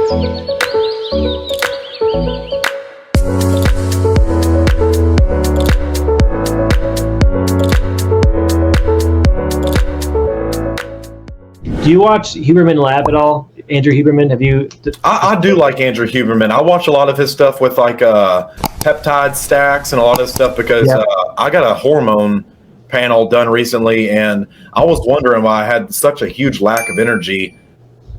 Do you watch Huberman Lab at all? Andrew Huberman, have you? I do like Andrew Huberman. I watch a lot of his stuff with like peptide stacks and a lot of stuff because I got a hormone panel done recently, and I was wondering why I had such a huge lack of energy.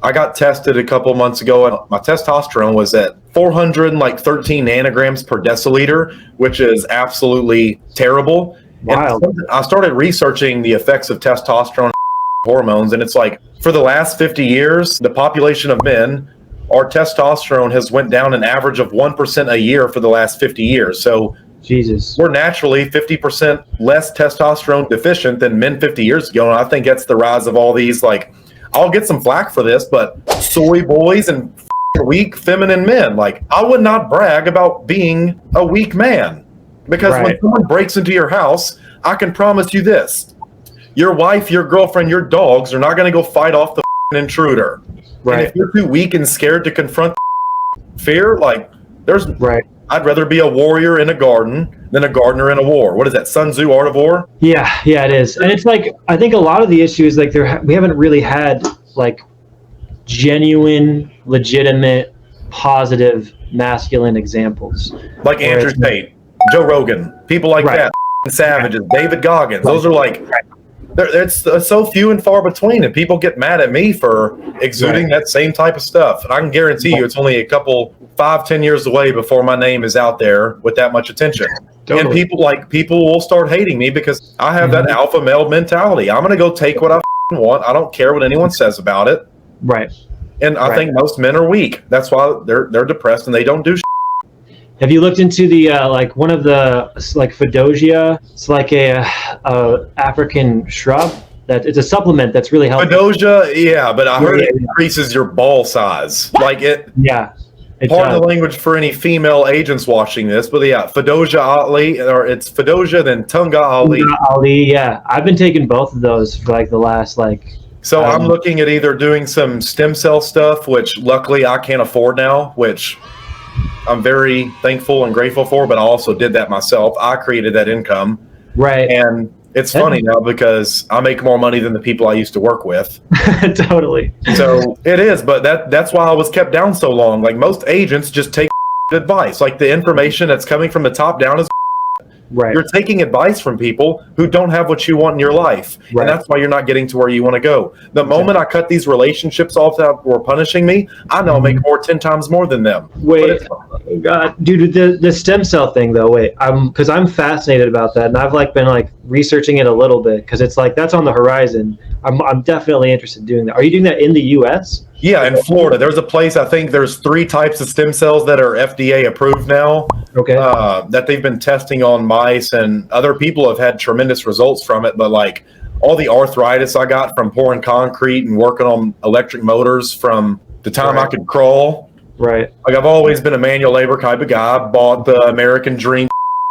I got tested a couple months ago, and my testosterone was at 413 nanograms per deciliter, which is absolutely terrible. Wild. And I started researching the effects of testosterone hormones, and it's like for the last 50 years, the population of men, our testosterone has went down an average of 1% a year for the last 50 years. So Jesus, we're naturally 50% less testosterone deficient than men 50 years ago. And I think that's the rise of all these, like, I'll get some flack for this, but soy boys and weak feminine men. Like, I would not brag about being a weak man, because when someone breaks into your house, I can promise you this: your wife, your girlfriend, your dogs are not going to go fight off the intruder. And if you're too weak and scared to confront fear, like, there's I'd rather be a warrior in a garden than a gardener in a war. What is that, Sun Tzu, Art of War? Yeah, it is. And it's like, I think a lot of the issue is like we haven't really had like genuine, legitimate, positive masculine examples. Like Andrew Tate, Joe Rogan, people like that, savages, David Goggins. Those are like, it's so few and far between, and people get mad at me for exuding that same type of stuff. And I can guarantee you it's only a couple, 5-10 years away before my name is out there with that much attention. And people will start hating me because I have that alpha male mentality. I'm going to go take what I want. I don't care what anyone says about it. And I think most men are weak. That's why they're depressed and they don't do shit. Have you looked into the like one of the like Fedosia? It's like a African shrub that it's a supplement that's really helpful. Fedosia, but I heard it increases your ball size. Like it. Yeah. Pardon the language for any female agents watching this, but Fedosia Ali, or it's Fedosia then Tunga Ali. Yeah. I've been taking both of those for like the last like. So I'm looking at either doing some stem cell stuff, which luckily I can't afford now, which I'm very thankful and grateful for, but I also did that myself. I created that income. And it's funny now because I make more money than the people I used to work with. Totally. So it is, but that's why I was kept down so long. Like most agents just take advice. Like the information that's coming from the top down is you're taking advice from people who don't have what you want in your life. And that's why you're not getting to where you want to go. The moment I cut these relationships off that were punishing me, I know I'll make 10 times more than them. God, dude, the stem cell thing though, because I'm fascinated about that, and I've like been like researching it a little bit because it's like that's on the horizon. I'm definitely interested in doing that. Are you doing that in the U.S.? Yeah, in Florida. There's a place, I think there's 3 types of stem cells that are FDA approved now. That they've been testing on mice, and other people have had tremendous results from it. But like all the arthritis I got from pouring concrete and working on electric motors from the time I could crawl. Like I've always been a manual labor type of guy. I bought the American Dream,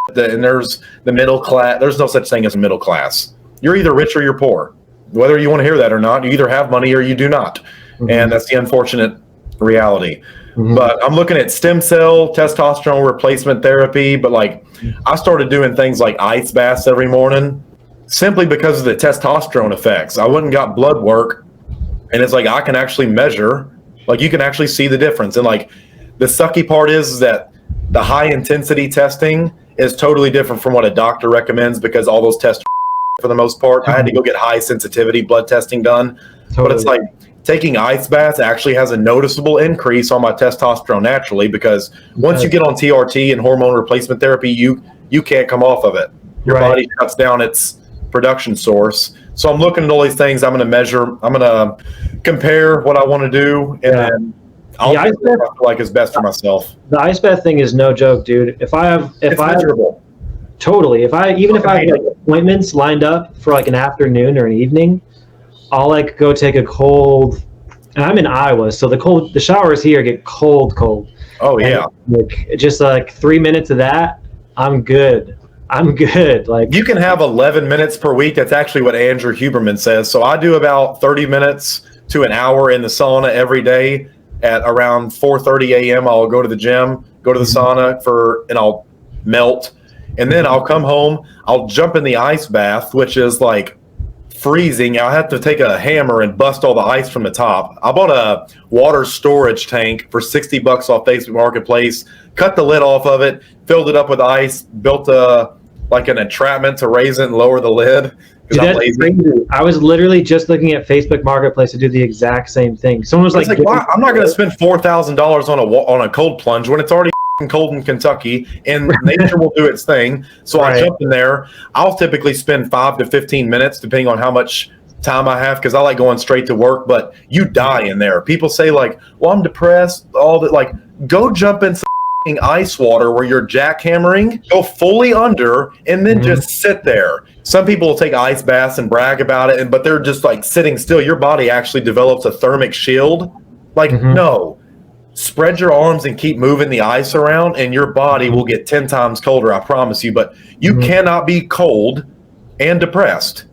and there's the middle class. There's no such thing as a middle class. You're either rich or you're poor. Whether you want to hear that or not, you either have money or you do not. And that's the unfortunate reality. But I'm looking at stem cell, testosterone replacement therapy. But like I started doing things like ice baths every morning simply because of the testosterone effects. I went and got blood work, and it's like I can actually measure, like you can actually see the difference. And like the sucky part is that the high intensity testing is totally different from what a doctor recommends, because all those tests for the most part, I had to go get high sensitivity blood testing done. But it's like taking ice baths actually has a noticeable increase on my testosterone naturally, because once you get on TRT and hormone replacement therapy, you can't come off of it. Your body shuts down its production source. So I'm looking at all these things. I'm going to measure. I'm going to compare what I want to do, and I'll do what I feel like is best for myself. The ice bath thing is no joke, dude. If I have totally. If I have like appointments lined up for like an afternoon or an evening, I'll like go take a cold, and I'm in Iowa, so the showers here get cold. Oh yeah. And like just like 3 minutes of that, I'm good. Like you can have 11 minutes per week. That's actually what Andrew Huberman says. So I do about 30 minutes to an hour in the sauna every day. at around 4:30 a.m. I'll go to the gym, go to the sauna and I'll melt. And then I'll come home, I'll jump in the ice bath, which is like freezing. I'll have to take a hammer and bust all the ice from the top. I bought a water storage tank for $60 off Facebook Marketplace, cut the lid off of it, filled it up with ice, built an entrapment to raise it and lower the lid. Dude, that's crazy. I was literally just looking at Facebook Marketplace to do the exact same thing. Someone was like, why? I'm not going to spend $4,000 on a cold plunge when it's already cold in Kentucky, and nature will do its thing. So I jump in there. I'll typically spend 5 to 15 minutes, depending on how much time I have, because I like going straight to work. But you die in there. People say like, "Well, I'm depressed." All that, like, go jump in some ice water where you're jackhammering, go fully under, and then just sit there. Some people will take ice baths and brag about it, but they're just like sitting still. Your body actually develops a thermic shield. Like, no. Spread your arms and keep moving the ice around, and your body will get 10 times colder, I promise you. But you cannot be cold and depressed.